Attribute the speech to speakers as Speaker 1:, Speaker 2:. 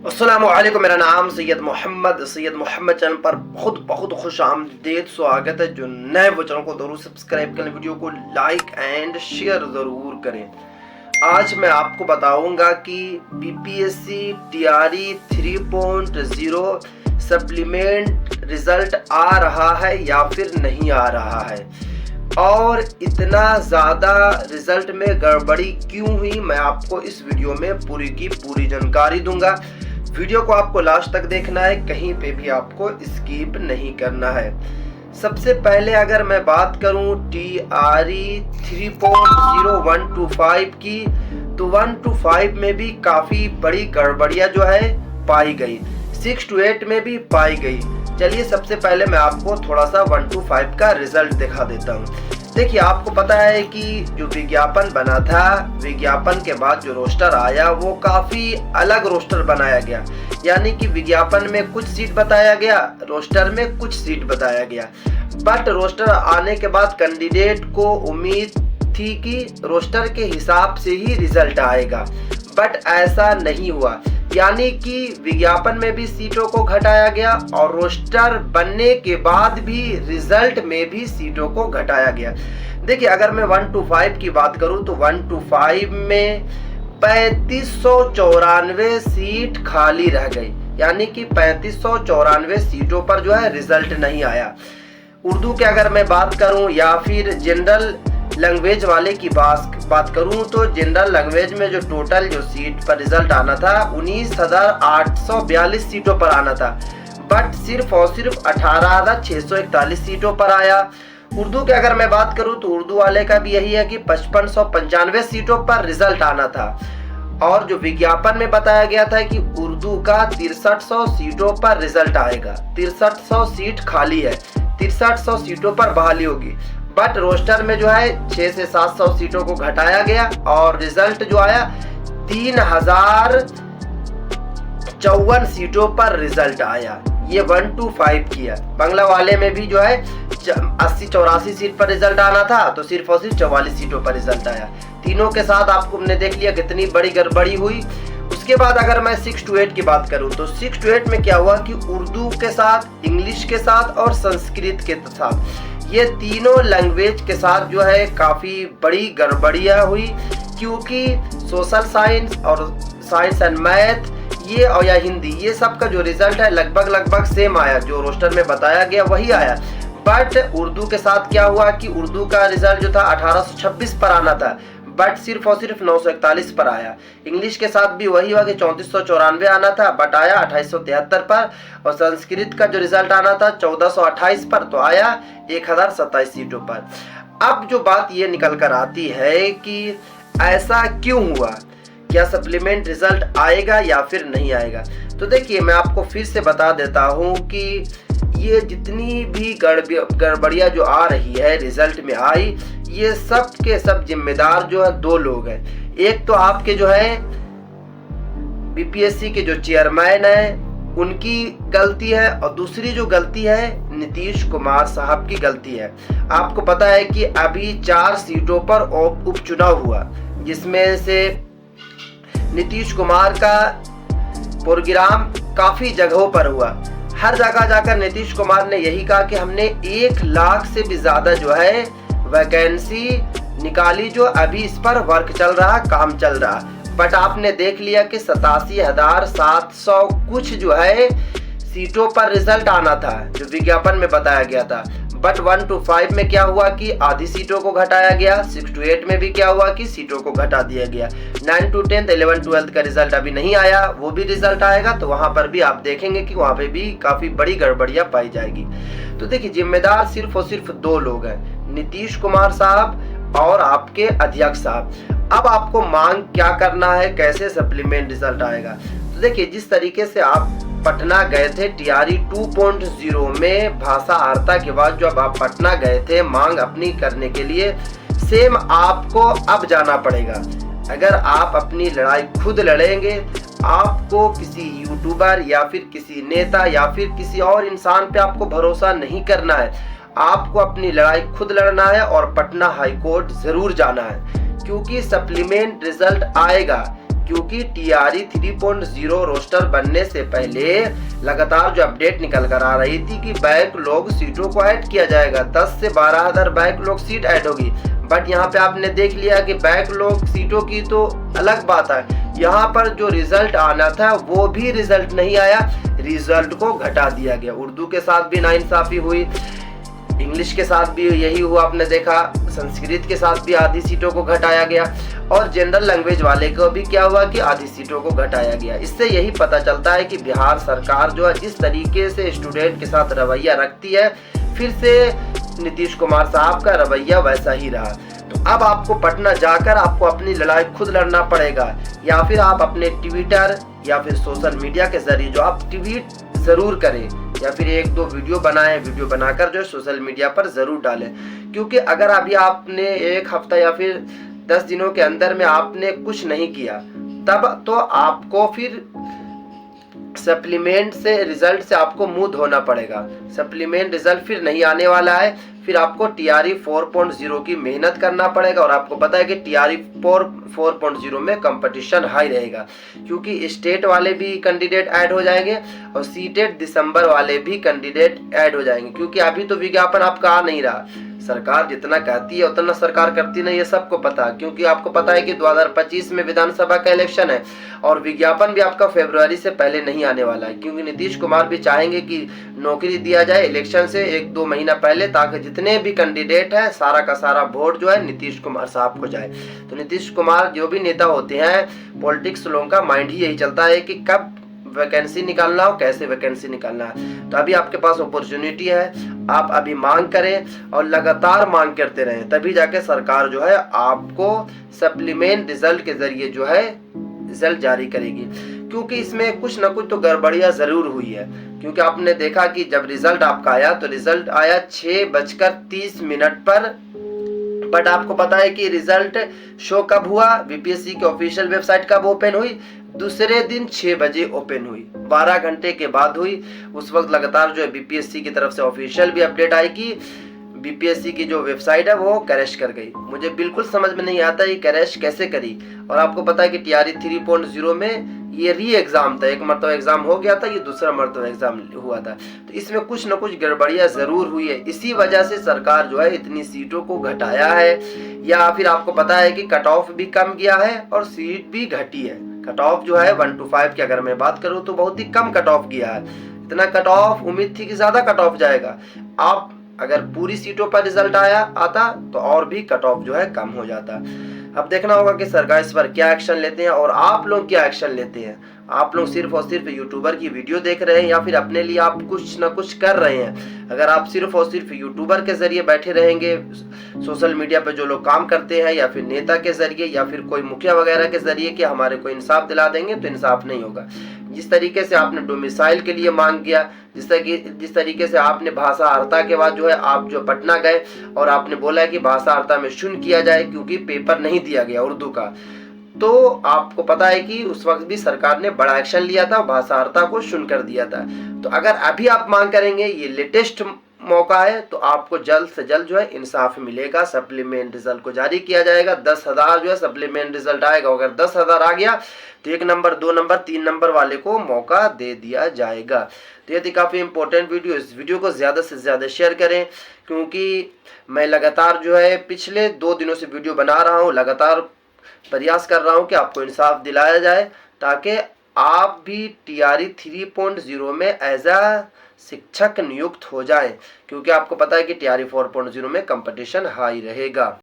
Speaker 1: अस्सलामुअलैकुम। मेरा नाम सैयद मोहम्मद चैनल पर बहुत खुश आमदीद स्वागत है। जो नए वो चैनल को जरूर सब्सक्राइब करें, वीडियो को लाइक एंड शेयर ज़रूर करें। आज मैं आपको बताऊंगा कि बीपीएससी टीआरई 3.0 सप्लीमेंट रिजल्ट आ रहा है या फिर नहीं आ रहा है, और इतना ज़्यादा रिजल्ट में गड़बड़ी क्यों हुई, मैं आपको इस वीडियो में पूरी की पूरी जानकारी दूंगा। वीडियो को आपको लास्ट तक देखना है, कहीं पे भी आपको स्किप नहीं करना है। सबसे पहले अगर मैं बात करूं टीआरई 3.0 125 की, तो 125 में भी काफ़ी बड़ी गड़बड़ियाँ जो है पाई गई, 6 to 8 में भी पाई गई। चलिए सबसे पहले मैं आपको थोड़ा सा 125 का रिजल्ट दिखा देता हूँ। देखिए, आपको पता है कि जो विज्ञापन बना था, विज्ञापन के बाद जो रोस्टर आया वो काफ़ी अलग रोस्टर बनाया गया। यानी कि विज्ञापन में कुछ सीट बताया गया, रोस्टर में कुछ सीट बताया गया। बट रोस्टर आने के बाद कैंडिडेट को उम्मीद थी कि रोस्टर के हिसाब से ही रिजल्ट आएगा, बट ऐसा नहीं हुआ। यानी कि विज्ञापन में भी सीटों को घटाया गया और रोस्टर बनने के बाद भी रिजल्ट में भी सीटों को घटाया गया। देखिए, अगर मैं 125 की बात करूं तो 125 में 3594 सीट खाली रह गई। यानी कि 3594 सीटों पर जो है रिजल्ट नहीं आया। उर्दू के अगर मैं बात करूं या फिर जनरल लैंग्वेज वाले की बात करूं तो जनरल लैंग्वेज में जो टोटल जो सीट पर रिजल्ट आना था 19,842 सीटों पर आना था, बट सिर्फ और सिर्फ 18,641 सीटों पर आया। उर्दू के अगर मैं बात करूं तो उर्दू वाले का भी यही है कि 5595 सीटों पर रिजल्ट आना था, और जो विज्ञापन में बताया गया था कि उर्दू का 6300 सीटों पर रिजल्ट आएगा। 6300 सीट खाली है, 6300 सीटों पर बहाली होगी। बट रोस्टर में जो है 6 से 700 सीटों को घटाया गया और रिजल्ट जो आया 3054 सीटों पर रिजल्ट आया। ये 125 किया। बांग्ला वाले में भी जो है 80-84 सीट पर रिजल्ट आना था, तो सिर्फ और सिर्फ 44 सीटों पर रिजल्ट आया। तीनों के साथ आपको हमने देख लिया कितनी बड़ी गड़बड़ी हुई। उसके बाद अगर मैं 6 to 8 की बात करूं तो 6 to 8 में क्या हुआ कि उर्दू के साथ, इंग्लिश के साथ और संस्कृत के साथ, ये तीनों लैंग्वेज के साथ जो है काफ़ी बड़ी गड़बड़ियाँ हुई। क्योंकि सोशल साइंस और साइंस एंड मैथ ये और या हिंदी, ये सब का जो रिजल्ट है लगभग सेम आया, जो रोस्टर में बताया गया वही आया। बट उर्दू के साथ क्या हुआ कि उर्दू का रिजल्ट जो था 1826 पर आना था, बट सिर्फ और सिर्फ 941 पर आया। इंग्लिश के साथ भी वही हुआ कि 3494 आना था, बट आया 2873 पर। और संस्कृत का जो रिजल्ट आना था 1428 पर, तो आया 1027 सीटों पर। अब जो बात ये निकल कर आती है कि ऐसा क्यों हुआ, क्या सप्लीमेंट रिजल्ट आएगा या फिर नहीं आएगा। तो देखिए, मैं आपको फिर से बता देता हूँ कि ये जितनी भी गड़बड़ियाँ जो आ रही है रिजल्ट में आई, ये सब के सब जिम्मेदार जो है दो लोग हैं। एक तो आपके जो है बीपीएससी के जो चेयरमैन हैं उनकी गलती है, और दूसरी जो गलती है नीतीश कुमार साहब की गलती है। आपको पता है कि अभी 4 सीटों पर उपचुनाव हुआ, जिसमें से नीतीश कुमार का प्रोग्राम काफ़ी जगहों पर हुआ। हर जगह जाकर नीतीश कुमार ने यही कहा कि हमने 1 लाख से भी ज़्यादा जो है वैकेंसी निकाली, जो अभी इस पर वर्क चल रहा, काम चल रहा। बट आपने देख लिया कि 87,700 कुछ जो है सीटों पर रिजल्ट आना था, जो विज्ञापन में बताया गया था। बट 1 to 5 में क्या हुआ कि आधी सीटों को घटाया गया। 6 to 8 में भी क्या हुआ कि सीटों को घटा दिया गया। 9 to 10, 11, 12 का रिजल्ट अभी नहीं आया, वो भी रिजल्ट आएगा, तो वहाँ पर भी आप देखेंगे कि वहाँ पे भी काफ़ी बड़ी गड़बड़ियाँ पाई जाएगी। तो देखिए, जिम्मेदार सिर्फ और सिर्फ 2 लोग हैं, नीतीश कुमार साहब और आपके अध्यक्ष साहब। अब आपको मांग क्या करना है, कैसे सप्लीमेंट रिजल्ट आएगा। तो देखिए, जिस तरीके से आप पटना गए थे टीआरई 2.0 में भाषा आर्ता के बाद, जब आप पटना गए थे मांग अपनी करने के लिए, सेम आपको अब जाना पड़ेगा। अगर आप अपनी लड़ाई खुद लड़ेंगे, आपको किसी यूट्यूबर या फिर किसी नेता या फिर किसी और इंसान पे आपको भरोसा नहीं करना है। आपको अपनी लड़ाई खुद लड़ना है और पटना हाई कोर्ट जरूर जाना है, क्योंकि सप्लीमेंट रिजल्ट आएगा। क्योंकि टीआरई 3.0 रोस्टर बनने से पहले लगातार जो अपडेट निकल कर आ रही थी कि बैकलॉग सीटों को ऐड किया जाएगा, 10 से 12,000 बैकलॉग सीट ऐड होगी। बट यहाँ पे आपने देख लिया कि बैकलॉग सीटों की तो अलग बात है, यहाँ पर जो रिजल्ट आना था वो भी रिजल्ट नहीं आया, रिजल्ट को घटा दिया गया। उर्दू के साथ भी नाइंसाफी हुई, इंग्लिश के साथ भी यही हुआ, आपने देखा संस्कृत के साथ भी आधी सीटों को घटाया गया, और जनरल लैंग्वेज वाले को भी क्या हुआ कि आधी सीटों को घटाया गया। इससे यही पता चलता है कि बिहार सरकार जो है जिस तरीके से स्टूडेंट के साथ रवैया रखती है, फिर से नीतीश कुमार साहब का रवैया वैसा ही रहा। तो अब आपको पटना जाकर आपको अपनी लड़ाई खुद लड़ना पड़ेगा, या फिर आप अपने ट्विटर या फिर सोशल मीडिया के जरिए जो आप ट्वीट जरूर करें, या फिर 1-2 वीडियो बनाएं, वीडियो बनाकर जो सोशल मीडिया पर जरूर डालें। क्योंकि अगर अभी आपने 1 हफ्ता या फिर 10 दिनों के अंदर में आपने कुछ नहीं किया, तब तो आपको फिर सप्लीमेंट से रिजल्ट से आपको मुंह धोना पड़ेगा। सप्लीमेंट रिजल्ट फिर नहीं आने वाला है, फिर आपको टीआरई 4.0 की मेहनत करना पड़ेगा। और आपको पता है कि टीआरई 4.0 में कंपटीशन हाई रहेगा, क्योंकि स्टेट वाले भी कैंडिडेट ऐड हो जाएंगे और सीटेट दिसंबर वाले भी कैंडिडेट ऐड हो जाएंगे। क्योंकि अभी तो विज्ञापन आपका आ नहीं रहा, सरकार जितना कहती है उतना सरकार करती नहीं, ये सबको पता है। क्योंकि आपको पता है कि 2025 में विधानसभा का इलेक्शन है और विज्ञापन भी आपका फरवरी से पहले नहीं आने वाला है। क्योंकि नीतीश कुमार भी चाहेंगे कि नौकरी दिया जाए इलेक्शन से 1-2 महीना पहले, ताकि जितने भी कैंडिडेट हैं सारा का सारा वोट जो है नीतीश कुमार साहब को जाए। तो नीतीश कुमार जो भी नेता होते हैं, पॉलिटिक्स लोगों का माइंड ही यही चलता है कि कब वैकेंसी निकालना हो, कैसे वैकेंसी निकालना है। तो अभी आपके पास अपॉर्चुनिटी है, आप अभी मांग करें और लगातार मांग करते रहें, तभी जाके सरकार जो है आपको सप्लीमेंट रिजल्ट के जरिए जो है रिजल्ट जारी करेगी। क्योंकि इसमें कुछ ना कुछ तो गड़बड़ियां जरूर हुई है। क्योंकि आपने देखा कि जब रिजल्ट आपका आया तो रिजल्ट आया 6:30 पर, बट आपको पता है कि रिजल्ट शो कब हुआ, बीपीएससी की ऑफिशियल वेबसाइट कब ओपन हुई, दूसरे दिन 6 बजे ओपन हुई, 12 घंटे के बाद हुई। उस वक्त लगातार जो है बीपीएससी की तरफ से ऑफिशियल भी अपडेट आई कि बीपीएससी की जो वेबसाइट है वो क्रैश कर गई। मुझे बिल्कुल समझ में नहीं आता ये क्रैश कैसे करी। और आपको पता है कि टीआरई 3.0 में ये री एग्जाम था, एक मरतबा एग्जाम हो गया था, ये दूसरा मरतबा एग्जाम हुआ था। तो इसमें कुछ न कुछ गड़बड़ियां जरूर हुई है, इसी वजह से सरकार जो है इतनी सीटों को घटाया है। या फिर आपको पता है कि कट ऑफ भी कम गया है और सीट भी घटी है। कट ऑफ जो है 1 to 5 की अगर मैं बात करूं तो बहुत ही कम कट ऑफ गया है। इतना कट ऑफ उम्मीद थी कि ज्यादा कट ऑफ जाएगा, आप अगर पूरी सीटों पर रिजल्ट आता तो और भी कट ऑफ जो है कम हो जाता। अब देखना होगा कि सरकार इस पर क्या एक्शन लेते हैं और आप लोग क्या एक्शन लेते हैं। आप लोग सिर्फ और सिर्फ यूट्यूबर की वीडियो देख रहे हैं या फिर अपने लिए आप कुछ ना कुछ कर रहे हैं। अगर आप सिर्फ और सिर्फ यूट्यूबर के जरिए बैठे रहेंगे, सोशल मीडिया पर जो लोग काम करते हैं या फिर नेता के जरिए या फिर कोई मुखिया वगैरह के जरिए कि हमारे को इंसाफ दिला देंगे, तो इंसाफ नहीं होगा। जिस तरीके से आपने डोमिसाइल के लिए मांग किया, जिस तरीके से आपने भाषा अर्ता के बाद जो है आप जो पटना गए और आपने बोला है कि भाषा अर्ता में शून्य किया जाए क्योंकि पेपर नहीं दिया गया उर्दू का, तो आपको पता है कि उस वक्त भी सरकार ने बड़ा एक्शन लिया था, भाषा अर्ता को शून्य कर दिया था। तो अगर अभी आप मांग करेंगे, ये लेटेस्ट मौका है, तो आपको जल्द से जल्द जो है इंसाफ मिलेगा। सप्लीमेंट रिजल्ट को जारी किया जाएगा, 10,000 जो है सप्लीमेंट रिजल्ट आएगा। अगर 10,000 आ गया तो 1 नंबर 2 नंबर 3 नंबर वाले को मौका दे दिया जाएगा। तो ये थी काफ़ी इंपॉर्टेंट वीडियो। इस वीडियो को ज़्यादा से ज़्यादा शेयर करें, क्योंकि मैं लगातार जो है पिछले 2 दिनों से वीडियो बना रहा हूँ, लगातार प्रयास कर रहा हूँ कि आपको इंसाफ दिलाया जाए, ताकि आप भी टीआरई 3.0 में एज अ शिक्षक नियुक्त हो जाएं। क्योंकि आपको पता है कि टीआरई 4.0 में कंपटीशन हाई रहेगा।